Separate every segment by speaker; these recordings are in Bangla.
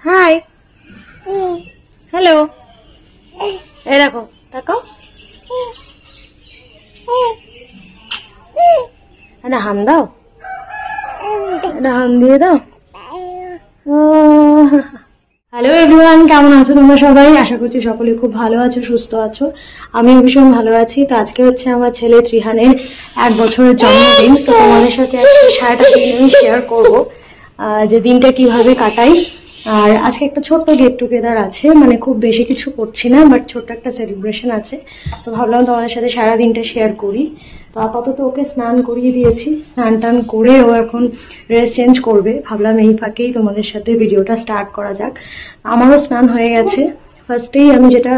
Speaker 1: হাই, হ্যালো, এই দেখো, তাকাও, একটা হাম দাও, একটা হাম দিয়ে দাও। হ্যালো এভরিওয়ান, কেমন আছো তোমরা সবাই? আশা করছি সকলে খুব ভালো আছো, সুস্থ আছো। আমিও ভীষণ ভালো আছি। তো আজকে হচ্ছে আমার ছেলে ত্রিহানের 1 বছরের জন্মদিন। তো তোমাদের সাথে আজকে সারাটা দিন আমি শেয়ার করবো যে দিনটা কিভাবে কাটাই। আর আজকে একটা ছোট্ট গেট টুগেদার আছে, মানে খুব বেশি কিছু করছি না, বাট ছোট্ট একটা সেলিব্রেশন আছে। তো ভাবলাম তোমাদের সাথে সারা দিনটা শেয়ার করি। তো আপাতত ওকে স্নান করিয়ে দিয়েছি, স্নান টান করে ও এখন ড্রেস চেঞ্জ করবে। ভাবলাম এই ফাঁকেই তোমাদের সাথে ভিডিওটা স্টার্ট করা যাক। আমারও স্নান হয়ে গেছে। ফার্স্টেই আমি যেটা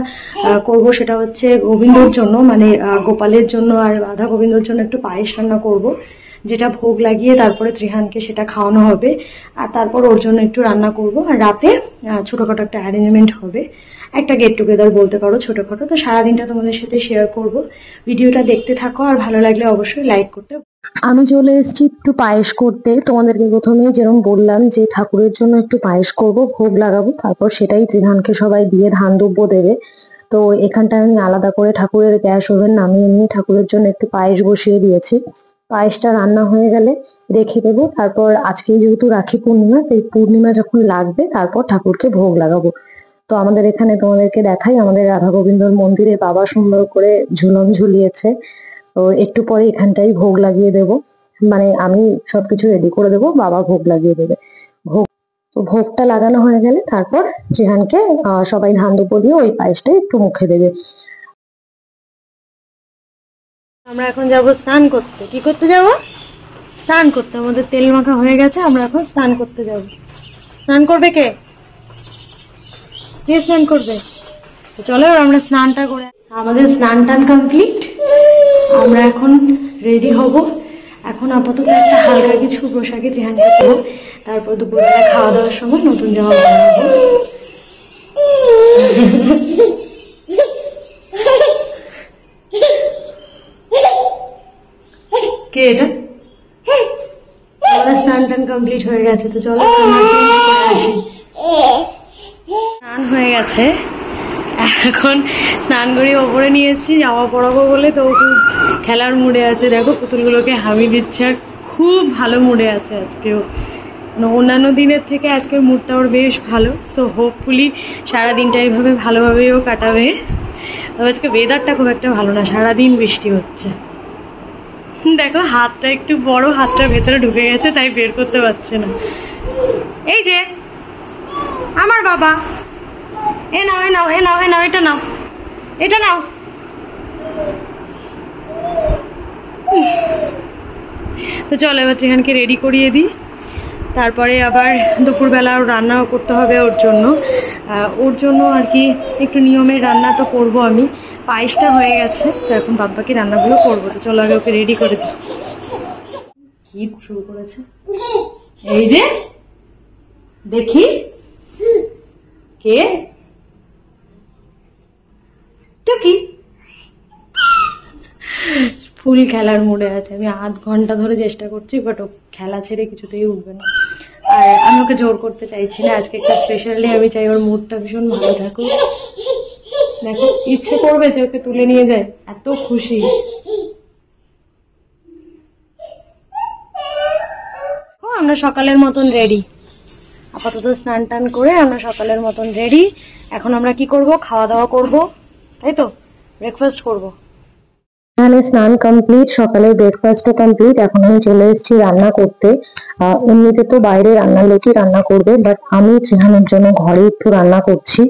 Speaker 1: করব সেটা হচ্ছে গোবিন্দর জন্য, মানে গোপালের জন্য আর রাধা গোবিন্দর জন্য একটু পায়েস রান্না করব, যেটা ভোগ লাগিয়ে তারপরে ত্রিহানকে সেটা খাওয়ানো হবে। আর তারপর ওর জন্য একটু রান্না করব। আর রাতে ছোটোখাটো একটা অ্যারেঞ্জমেন্ট হবে, একটা গেট টুগেদার বলতে পারো ছোটোখাটো। তো সারাদিনটা তোমাদের সাথে শেয়ার করব। ভিডিওটা দেখতে থাকো, আর ভালো লাগলে অবশ্যই লাইক করতে। আমি চলে এসেছি একটু পায়েস করতে। তোমাদেরকে প্রথমে যেরকম বললাম যে ঠাকুরের জন্য একটু পায়েস করব, ভোগ লাগাবো, তারপর সেটাই ত্রিধানকে সবাই দিয়ে ধান দুব্য দেবে। তো এখানটায় আমি আলাদা করে ঠাকুরের গ্যাস ওভেন নামিয়ে নিয়ে ঠাকুরের জন্য একটু পায়েস বসিয়ে দিয়েছি। পায়েসটা রান্না হয়ে গেলে রেখে দেবো। তারপর আজকে যেহেতু রাখি পূর্ণিমা, এই পূর্ণিমা যখন লাগবে তারপর ঠাকুরকে ভোগ লাগাবো। তো আমাদের এখানে তোমাদেরকে দেখাই, আমাদের রাধা গোবিন্দর মন্দিরে বাবা সুন্দর করে ঝুলন ঝুলিয়েছে। তো একটু পরে এখানটাই ভোগ লাগিয়ে দেব, মানে আমি সবকিছু রেডি করে দেবো, বাবা ভোগ লাগিয়ে দেবে। ভোগ তো ভোগটা লাগানো হয়ে গেলে তারপর ত্রিহানকে সবাই ধান দুব্য দিয়ে ওই পায়েসটা একটু মুখে দেবে। আমরা এখন যাব স্নান করতে। কি করতে যাব? স্নান করতে। আমাদের তেল মাখা হয়ে গেছে, আমরা এখন স্নান করতে যাব। স্নান করবে কে? কে স্নান করবে? চলো আমরা স্নানটা করে, আমাদের স্নান টান কমপ্লিট, আমরা এখন রেডি হব। এখন আপাতত একটা হালকা কিছু পোশাকে চেহারা দেবো, তারপর দুপুরবেলা খাওয়া দাওয়ার সময় নতুন জামা বানাবো। কে এটা? আমাদের স্নান টান কমপ্লিট হয়ে গেছে। তো চলো আসি। স্নান হয়ে গেছে, এখন স্নান করে ওপরে নিয়ে এসেছি জামা পরাবো বলে। তো খুব খেলার মুডে আছে, দেখো পুতুলগুলোকে হামি দিচ্ছে, আর খুব ভালো মুডে আছে আজকেও। অন্যান্য দিনের থেকে আজকের মুডটা ওর বেশ ভালো। সো হোপফুলি সারাদিনটা এইভাবে ভালোভাবেও কাটাবে। তবে আজকে ওয়েদারটা খুব একটা ভালো না, সারাদিন বৃষ্টি হচ্ছে। দেখো হাতটা একটু বড়, হাতটা ভেতরে ঢুকে গেছে, তাই বের করতে পারছে না। এই যে আমার বাবা, এ নাও, এ নাও, এ নাও, এ নাও, এটা নাও, এটা নাও। তো চলো এবার ত্রিহানকে রেডি করিয়ে দিই, তারপরে আবার দুপুরবেলা রান্নাও করতে হবে ওর জন্য। আর কি একটু নিয়মের রান্না তো করবো আমি। পায়েসটা হয়ে গেছে, তো এখন বাকি রান্নাগুলো করবো। তো চলো আগে ওকে রেডি করে দিই। কি শুরু করেছে? এই যে দেখি কে টুকি, ফুল খেলার মুডে আছে। আমি আধ ঘন্টা ধরে চেষ্টা করছি, বাট ও খেলা ছেড়ে কিছুতেই উঠবে না। আর আমি ওকে জোর করতে চাইছি না, আজকে একটা স্পেশাল ডে, আমি চাই ওর মুডটা ভীষণ ভালো থাকুক। দেখো ইচ্ছে করবে যে ওকে তুলে নিয়ে যায়, এত খুশি। আমরা সকালের মতন রেডি, আপাতত স্নান টান করে আমরা সকালের মতন রেডি। এখন আমরা কি করব? খাওয়া দাওয়া করব, তাই তো, ব্রেকফাস্ট করব। এখানে স্নান কমপ্লিট, সকালের ব্রেকফাস্টও কমপ্লিট। এখন আমি চলে এসেছি রান্না করতে। এমনিতে তো বাইরে রান্নার লোকই রান্না করবে, বাট আমি ত্রিহানের জন্য ঘরে একটু রান্না করছি।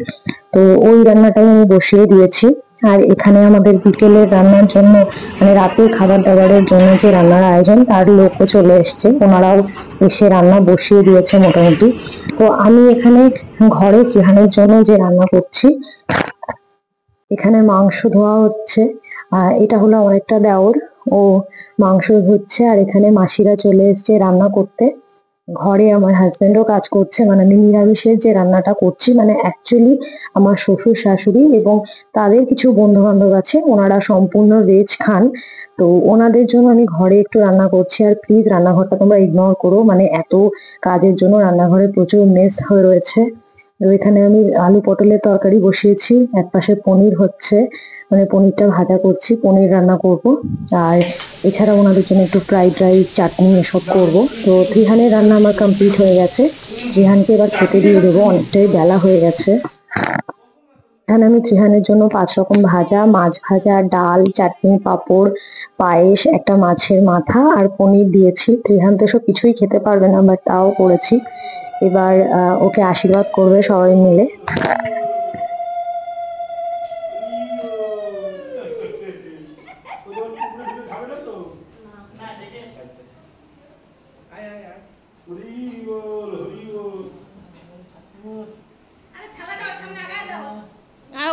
Speaker 1: তো ওই রান্নাটাই আমি বসিয়ে দিয়েছি। আর এখানে আমাদের বিকেলের রান্নার জন্য, মানে রাতের খাবার দাবারের জন্য যে রান্নার আয়োজন, তার লোকও চলে এসছে, ওনারাও এসে রান্না বসিয়ে দিয়েছে মোটামুটি। তো আমি এখানে ঘরে ত্রিহানের জন্য যে রান্না করছি, এখানে মাংস ধোয়া হচ্ছে। এটা হলো আমার একটা দেওর, ও মাংস ধুচ্ছে। আর এখানে মাসিরা চলে এসছে রান্না করতে। ঘরে আমার হাজবেন্ডও কাজ করছে, মানে আমি নিরামিষের যে রান্নাটা করছি, মানে অ্যাকচুয়ালি আমার শ্বশুর শাশুড়ি এবং তাদের কিছু বন্ধু বান্ধব আছে, ওনারা সম্পূর্ণ ভেজ খান। তো ওনাদের জন্য আমি ঘরে একটু রান্না করছি। আর প্লিজ রান্নাঘরটা তোমরা ইগনোর করো, মানে এত কাজের জন্য রান্নাঘরে প্রচুর মেস হয়ে রয়েছে। তো এখানে আমি আলু পটলের তরকারি বসিয়েছি, এক পাশে পনির হচ্ছে, মানে পনিরটা ভাজা করছি, পনির রান্না করব। আর এছাড়া ওনাদের জন্য একটু ফ্রাইড রাইস, চাটনি এসব করব। তো ত্রিহানের রান্না আমার কমপ্লিট হয়ে গেছে, ত্রিহানকে এবার খেতে দিয়ে দেবো, অনেকটাই বেলা হয়ে গেছে। এখানে আমি ত্রিহানের জন্য 5 রকম ভাজা, মাছ ভাজা, ডাল, চাটনি, পাঁপড়, পায়েস, একটা মাছের মাথা আর পনির দিয়েছি। ত্রিহান তো সব কিছুই খেতে পারবে না, বাট তাও করেছি। এবার ওকে আশীর্বাদ করবে সবাই মিলে।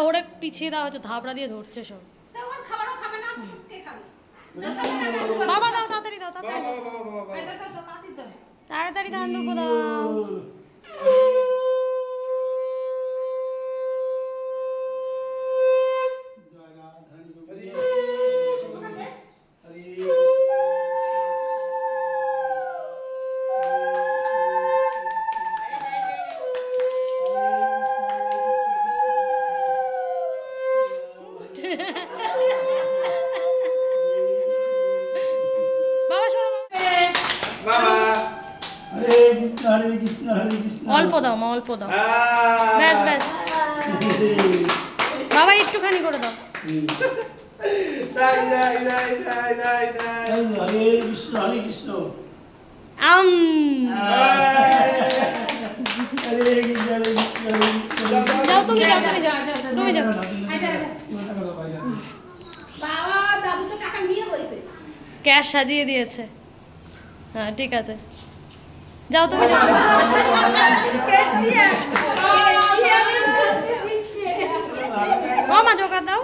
Speaker 2: ওরা পিছিয়ে দেওয়া হচ্ছে, ধাবড়া দিয়ে ধরছে সব। বাবা দাও, তাড়াতাড়ি দাও, তাড়াতাড়ি ধান দুপুর দাও। অল্প দাও মা, অল্প দাও, ব্যাস ব্যাস বাবা, একটুখানি করে দাও। যাও তুমি, যাও তুমি, যাও তুমি, যাও। ক্যাশ সাজিয়ে দিয়েছে, হ্যাঁ ঠিক আছে, যাও তুমি, যাও। ও মা জোগাড় দাও।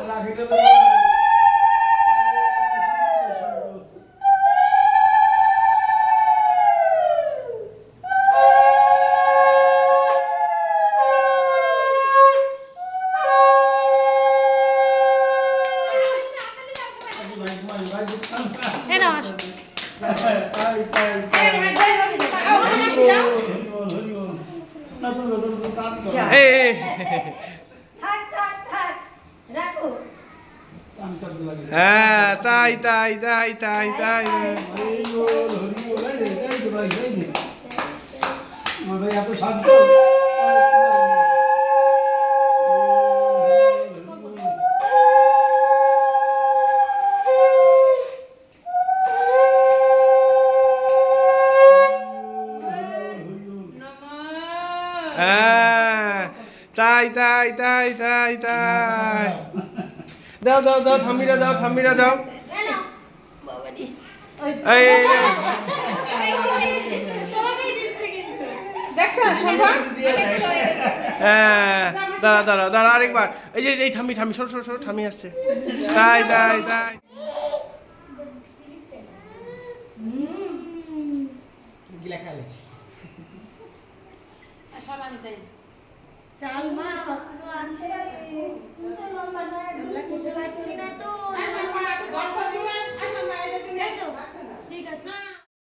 Speaker 3: হ্যাঁ তাই তাই তাই তাই তাই তাই তাই তাই তাই তাই দাও দাও দাও, ঠাম্মিরা দাও, ঠাম্মিরা দাও। হ্যাঁ দাঁড়া দাঁড়া দাঁড়া, আরেকবার। এই যে এই ঠাম্মি, ঠাম্মি সরো সরো সরো, ঠাম্মি আসছে। তাই তাই তাই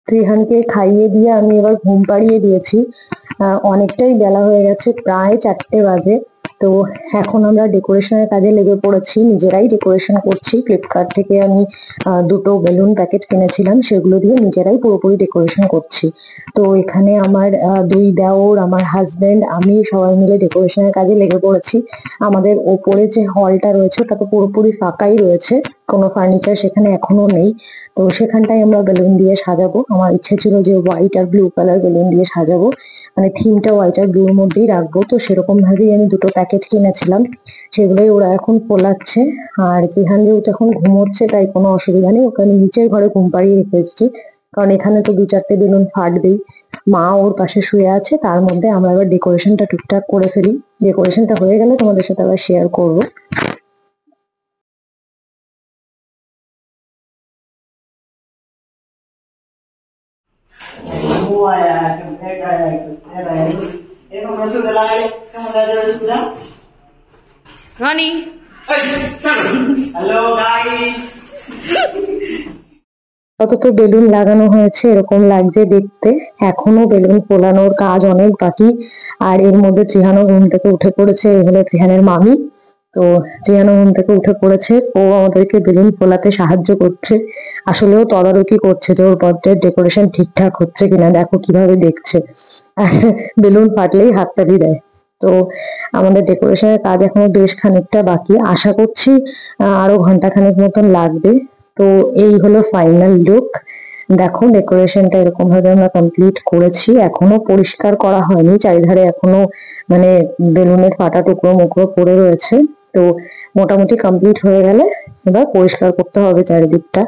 Speaker 1: ত্রিহানকে খাইয়ে দিয়ে আমি এবার ঘুম পাড়িয়ে দিয়েছি। অনেকটাই বেলা হয়ে গেছে, প্রায় 4টে বাজে। তো এখন আমরা ডেকোরেশনের কাজে লেগে পড়েছি, নিজেরাই ডেকোরেশন করছি। ফ্লিপকার্ট থেকে আমি 2টো বেলুন প্যাকেট কিনেছিলাম, সেগুলো দিয়ে নিজেরাই পুরোপুরি ডেকোরেশন করছি। তো এখানে আমার 2 দেওর, আমার হাজবেন্ড, আমি সবাই মিলে ডেকোরেশনের কাজে লেগে পড়েছি। আমাদের ওপরে যে হলটা রয়েছে ওটা তো পুরোপুরি ফাঁকাই রয়েছে, কোনো ফার্নিচার সেখানে এখনো নেই। তো সেখানটায় আমরা বেলুন দিয়ে সাজাবো। আমার ইচ্ছে ছিল যে হোয়াইট আর ব্লু কালার বেলুন দিয়ে সাজাবো, মানে থিমটা হোয়াইট আর ব্লুর মধ্যেই রাখবো। তো সেরকম ভাবেই আমি 2টো প্যাকেট কিনেছিলাম, সেগুলোই ওরা এখন ফোলাচ্ছে। আর ত্রিহান যেহেতু এখন ঘুমোচ্ছে তাই কোনো অসুবিধা নেই, ওকে আমি নিচের ঘরে ঘুম পাড়িয়ে রেখে এসেছি, কারণ এখানে তো 2-4টে বেলুন ফাটবেই। মা ওর পাশে শুয়ে আছে, তার মধ্যে আমরা এবার ডেকোরেশনটা টুকটাক করে ফেলি। ডেকোরেশনটা হয়ে গেলে তোমাদের সাথে আবার শেয়ার করবো।
Speaker 2: Roni,
Speaker 4: Hello guys.
Speaker 1: অত বেলুন লাগানো হয়েছে এরকম লাগছে দেখতে, এখনো বেলুন ফোলানোর কাজ অনেক বাকি। আর এর মধ্যে ত্রিহানও ঘুম থেকে উঠে পড়েছে, এই হলো ত্রিহানের মামি। তো ত্রিহানও ঘুম থেকে উঠে পড়েছে, ও আমাদেরকে বেলুন ফোলাতে সাহায্য করছে। আসলেও তদারকি করছে যে ওর বার্থডে ডেকোরেশন ঠিকঠাক হচ্ছে কিনা, দেখো কিভাবে দেখছে। বেলুন ফাটলেই হাততালি দেয়। তো আমাদের ডেকোরেশনের কাজ এখনো বেশ খানিকটা বাকি, আশা করছি আরো ঘন্টাখানেক মতন লাগবে। তো এই হলো ফাইনাল লুক। দেখো ডেকোরেশনটা এরকম ভাবে আমরা কমপ্লিট করেছি, এখনো পরিষ্কার করা হয়নি, চারিধারে এখনো মানে বেলুনের ফাটা টুকরো মুকরো পড়ে রয়েছে। তো মোটামুটি কমপ্লিট হয়ে গেলে এবার পরিষ্কার করতে হবে চারিদিকটা।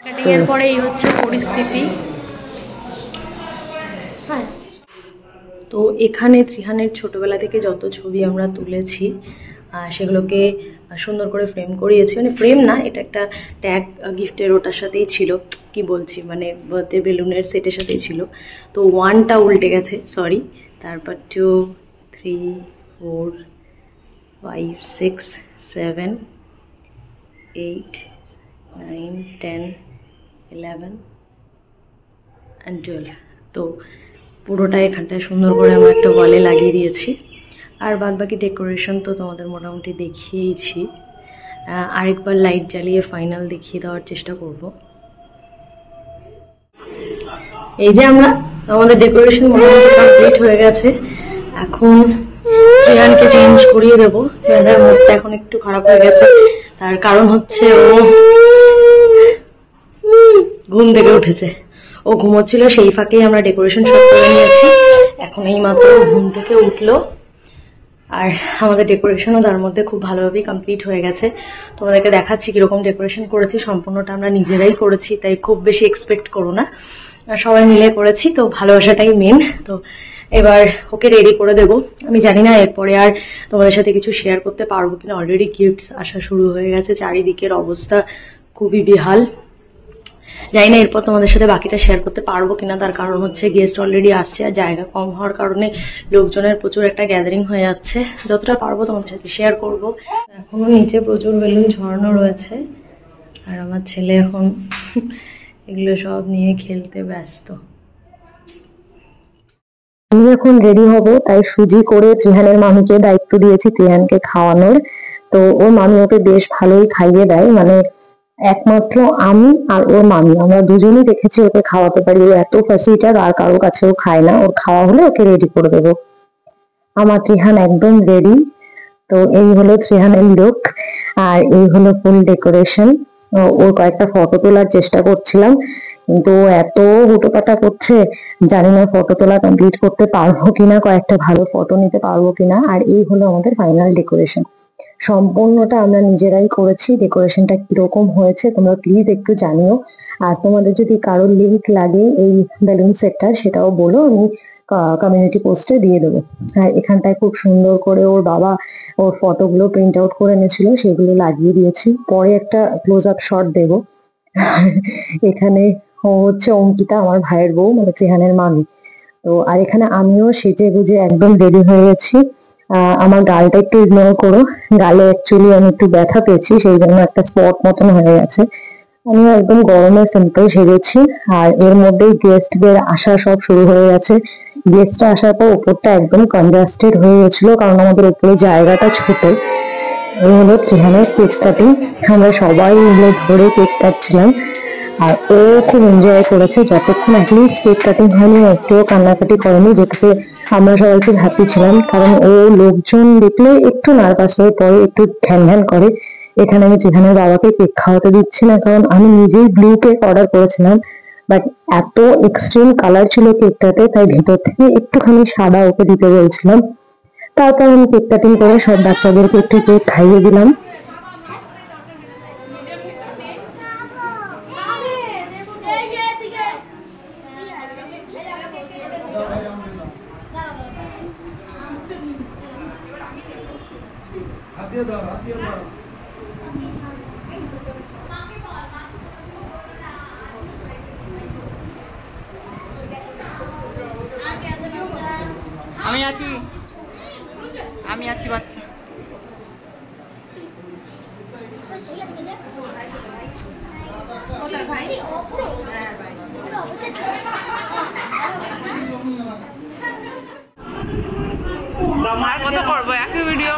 Speaker 2: কাটিং এর পরে এই হচ্ছে পরিস্থিতি। হ্যাঁ, তো এখানে ত্রিহানের ছোটবেলা থেকে যত ছবি আমরা তুলেছি সেগুলোকে সুন্দর করে ফ্রেম করিয়েছি, মানে ফ্রেম না, এটা একটা ট্যাগ গিফটের ওটার সাথেই ছিল, কি বলছি মানে বার্থডে বেলুনের সেটের সাথেই ছিল। তো 1টা উল্টে গেছে, সরি। তারপর 2, 3, 4, 5, 6, 7, 8, 9, 10, 11 and 12। তো পুরোটা এখানটায় সুন্দর করে আমরা একটা ওয়ালে লাগিয়ে দিয়েছি। আর বাদ বাকি ডেকোরেশন তো তোমাদের মোটামুটি দেখিয়েইছি। আরেকবার লাইট জ্বালিয়ে ফাইনাল দেখিয়ে দেওয়ার চেষ্টা করব। এই যে আমাদের ডেকোরেশন মোটামুটি কমপ্লিট হয়ে গেছে। এখন ত্রিহানকে চেঞ্জ করিয়ে দেবো। ত্রিহানের মুখটা এখন একটু খারাপ হয়ে গেছে, তার কারণ হচ্ছে ও ঘুম থেকে উঠেছে। ও ঘুমোচ্ছিল, সেই ফাঁকেই আমরা ডেকোরেশন সব করে নিয়েছি। এখন এই মাত্র ঘুম থেকে উঠলো, আর আমাদের ডেকোরেশনও তার মধ্যে খুব ভালোভাবেই কমপ্লিট হয়ে গেছে। তোমাদেরকে দেখাচ্ছি কিরকম ডেকোরেশন করেছি। সম্পূর্ণটা আমরা নিজেরাই করেছি, তাই খুব বেশি এক্সপেক্ট করো না, সবাই মিলে করেছি। তো ভালোবাসাটাই মেন। তো এবার ওকে রেডি করে দেবো। আমি জানি না এরপরে আর তোমাদের সাথে কিছু শেয়ার করতে পারবো কিনা, অলরেডি গিফটস আসা শুরু হয়ে গেছে, চারিদিকের অবস্থা খুবই বেহাল। জানি না এরপর তোমাদের সাথে বাকিটা শেয়ার করতে পারবো কিনা, তার কারণ হচ্ছে গেস্ট অলরেডি আসছে, আর জায়গা কম হওয়ার কারণে লোকজনের প্রচুর একটা গ্যাদারিং হয়ে যাচ্ছে। যতটা পারবো তোমাদের সাথে শেয়ার করব। এখনো নিচে প্রচুর বেলুন ঝরানো রয়েছে, আর আমার ছেলে এখন এগুলো সব নিয়ে খেলতে ব্যস্ত।
Speaker 1: আমি এখন রেডি হব, তাই সুজি করে ত্রিহানের মামিকে দায়িত্ব দিয়েছি ত্রিহানকে খাওয়ানোর। তো ওর মামি ওকে বেশ ভালোই খাইয়ে দেয়, মানে একমাত্র আমি আর ওর মামি আমরা দুজনেই দেখেছি ওকে খাওয়াতে পারি। ও এত ফ্যাসিলিটার, আর কারো কাছেও খায় না। ওর খাওয়া হলে ওকে রেডি করে দেবো। আমার ত্রিহান একদম রেডি। তো এই হলো ত্রিহানের লুক, আর এই হলো ফুল ডেকোরেশন। ওর কয়েকটা ফটো তোলার চেষ্টা করছিলাম, কিন্তু এত হুটোপাটা করছে, জানি না ফটো তোলা কমপ্লিট করতে পারবো কিনা, কয়েকটা ভালো ফটো নিতে পারবো কিনা। আর এই হলো আমাদের ফাইনাল ডেকোরেশন। সম্পূর্ণটা আমরা নিজেরাই করেছি। ডেকোরেশনটা কিরকম হয়েছে তোমরা প্লিজ একটু জানিও। আর তোমাদের যদি কারোর লিংক লাগে এই বেলুন সেটটার, সেটাও বলো, আমি কমিউনিটি পোস্টে দিয়ে দেবো। আর এখানটায় খুব সুন্দর করে ওর বাবা ওর ফটোগুলো প্রিন্ট আউট করে এনেছিল, সেগুলো লাগিয়ে দিয়েছি। পরে একটা ক্লোজ আপ শট দেবো। এখানে ও হচ্ছে অঙ্কিতা, আমার ভাইয়ের বউ, মানে ত্রিহানের মামি। তো আর এখানে আমিও সেজে গুজে একদম রেডি হয়ে গেছি। আমার গালটা একটু ইগনোর করো, গালে অ্যাকচুয়ালি আমি একটু ব্যথা পেয়েছি, সেই জন্য একটা স্পট মতন হয়ে গেছে। আমি একদম গরমে সিম্পল সেজেছি। আর এর মধ্যেই গেস্টদের আসা সব শুরু হয়ে গেছে। গেস্টরা আসার পর উপরটা একদম কনজাস্টেড হয়ে গেছিল, কারণ আমাদের উপরে জায়গাটা ছোট। এই হলো ত্রিহানের কেক কাটিং। আমরা সবাই মিলে ধরে কেক কাটছিলাম, আর ও খুব এনজয় করেছে। যতক্ষণ অ্যাটলিস্ট কেক কাটিং হয়নি একটুও কান্নাকাটি করেনি, যেটাতে আমরা সবাই খুব হ্যাপি ছিলাম। কারণ ও লোকজন দেখলে একটু নার্ভাস হয়ে পড়ে, একটু ঘ্যান ঘ্যান করে। এখানে আমি ত্রিহানের বাবাকে কেক খাওয়াতে দিচ্ছি না, কারণ আমি নিজেই ব্লু কেক অর্ডার করেছিলাম, বাট এত এক্সট্রিম কালার ছিল কেকটাতে, তাই ভেতর থেকে একটুখানি সাদা ওকে দিতে বলছিলাম। তারপর আমি কেক কাটিং করে সব বাচ্চাদেরকে একটু কেক খাইয়ে দিলাম।
Speaker 4: আমি আছি বাচ্চা।
Speaker 5: আর কত করবো একই ভিডিও।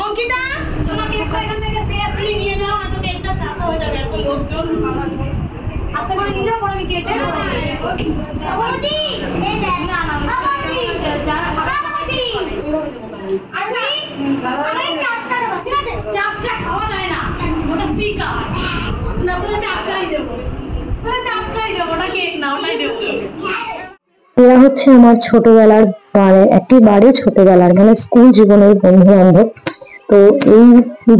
Speaker 1: অঙ্কিতা তোমার কেকটা এখান থেকে সেফলি নিয়ে যাও, না তো কেকটা সাফ হয়ে যাবে, এত লোকজন। আস্তে করে নিয়ে যাও, পরে আমি কেটে বৌদি এই দেখ না না বৌদি যারা বৌদি আচ্ছা আমি চাপটা দেব, ঠিক আছে? চাপটা খাওয়া যায় না, ওটা স্টিকার না, তোরা চাপটাই দেবো, তোরা চাপটাই দেবো, ওটা কেক না, ওটাই দেবো।
Speaker 2: এরা হচ্ছে আমার ছোটবেলার একেবারে ছোটবেলার মানে স্কুল জীবনের বন্ধু বান্ধব। তো এই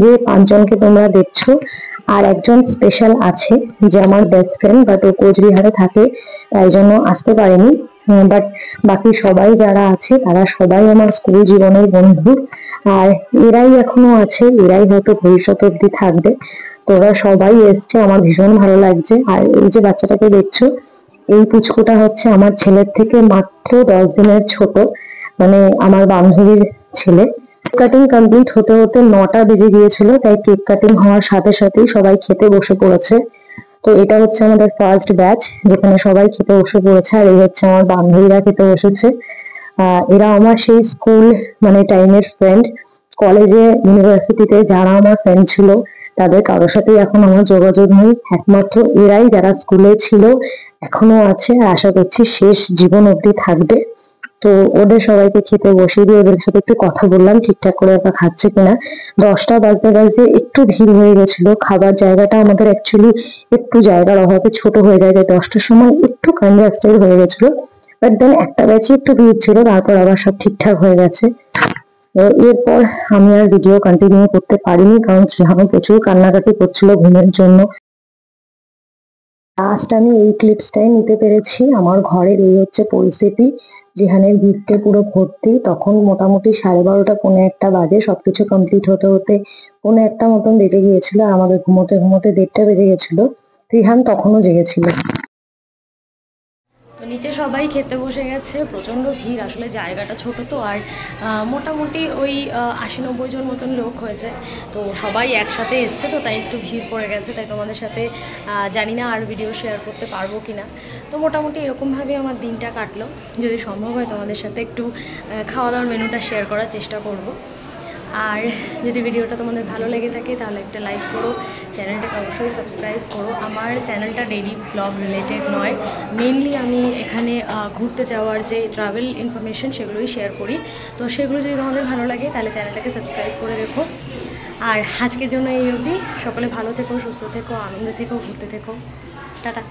Speaker 2: যে 5 জনকে তোমরা দেখছো, আর একজন স্পেশাল আছে যে আমার বেস্ট ফ্রেন্ড, বাট ও কোচবিহারে থাকে তাই জন্য আসতে পারেনি। বাট বাকি সবাই যারা আছে তারা সবাই আমার স্কুল জীবনের বন্ধু, আর এরাই এখনো আছে, এরাই হয়তো ভবিষ্যৎ অব্দি থাকবে। তো ওরা সবাই এসছে, আমার ভীষণ ভালো লাগছে। আর এই যে বাচ্চাটাকে দেখছো, এই পুচকুটা হচ্ছে আমার ছেলের থেকে মাত্র 10 দিনের ছোট, মানে আমার বান্ধবীর ছেলে। কেক কাটিং কমপ্লিট হতে হতে 9টা বেজে গিয়েছিল, তাই কেক কাটিং হওয়ার সাথে সাথেই সবাই খেতে বসে পড়েছে। তো এটা হচ্ছে আমাদের ফার্স্ট ব্যাচ যেখানে সবাই খেতে বসে পড়েছে, আর এই হচ্ছে আমার বান্ধবীরা খেতে বসেছে। এরা আমার সেই স্কুল মানে টাইমের ফ্রেন্ড। কলেজে ইউনিভার্সিটিতে যারা আমার ফ্রেন্ড ছিল তাদের কারোর সাথেই এখন আমার যোগাযোগ নেই, একমাত্র এরাই যারা স্কুলে ছিল এখনো আছে, আর আশা করছি শেষ জীবন অবধি থাকবে। তো ওদের সবাইকে খেতে বসিয়ে দিয়ে ওদের সাথে একটু কথা বললাম ঠিকঠাক করে ওরা খাচ্ছে কিনা। 10টা বাজতে বাজতে একটু ভিড় হয়ে গেছিল, খাবার জায়গাটা আমাদের অ্যাকচুয়ালি একটু জায়গার অভাবে ছোট হয়ে যায়, 10টার সময় একটু কনজাস্টেড হয়ে গেছিল। বাট দেন একটা ব্যাচে একটু ভিড় ছিল, তারপর আবার সব ঠিকঠাক হয়ে গেছে। এরপর আমি আর ভিডিও কন্টিনিউ করতে পারিনি, কারণ ত্রিহান প্রচুর কান্নাকাটি করছিল ঘুমের জন্য। লাস্ট আমি এই ক্লিপসটাই নিতে পেরেছি। আমার ঘরের এই হচ্ছে পরিস্থিতি, যেখানের গিফটে পুরো ভর্তি। তখন মোটামুটি 12:30 পৌনে 1টা বাজে, সবকিছু কমপ্লিট হতে হতে পৌনে 1টা মতন বেজে গিয়েছিল, আর আমাদের ঘুমোতে ঘুমোতে 1:30টা বেজে গেছিল। ত্রিহান তখনও জেগেছিল।
Speaker 1: তো নিচে সবাই খেতে বসে গেছে, প্রচণ্ড ভিড়, আসলে জায়গাটা ছোট তো, আর মোটামুটি ওই 80-90 জন মতন লোক হয়েছে। তো সবাই একসাথে এসছে, তো তাই একটু ভিড় পড়ে গেছে, তাই তোমাদের সাথে জানি না আর ভিডিও শেয়ার করতে পারবো কি না। তো মোটামুটি এরকমভাবে আমার দিনটা কাটলো। যদি সম্ভব হয় তোমাদের সাথে একটু খাওয়া দাওয়ার মেনুটা শেয়ার করার চেষ্টা করব। আর যদি ভিডিওটা তোমাদের ভালো লেগে থাকে তাহলে একটা লাইক করো, চ্যানেলটাকে অবশ্যই সাবস্ক্রাইব করো। আমার চ্যানেলটা ডেইলি ব্লগ রিলেটেড নয়, মেনলি আমি এখানে ঘুরতে যাওয়ার যে ট্রাভেল ইনফরমেশন সেগুলোই শেয়ার করি। তো সেগুলো যদি তোমাদের ভালো লাগে তাহলে চ্যানেলটাকে সাবস্ক্রাইব করে রেখো। আর আজকের জন্য এই অবধি। সকলে ভালো থেকো, সুস্থ থেকো, আনন্দে থেকো, ঘুরতে থেকো। টাটা।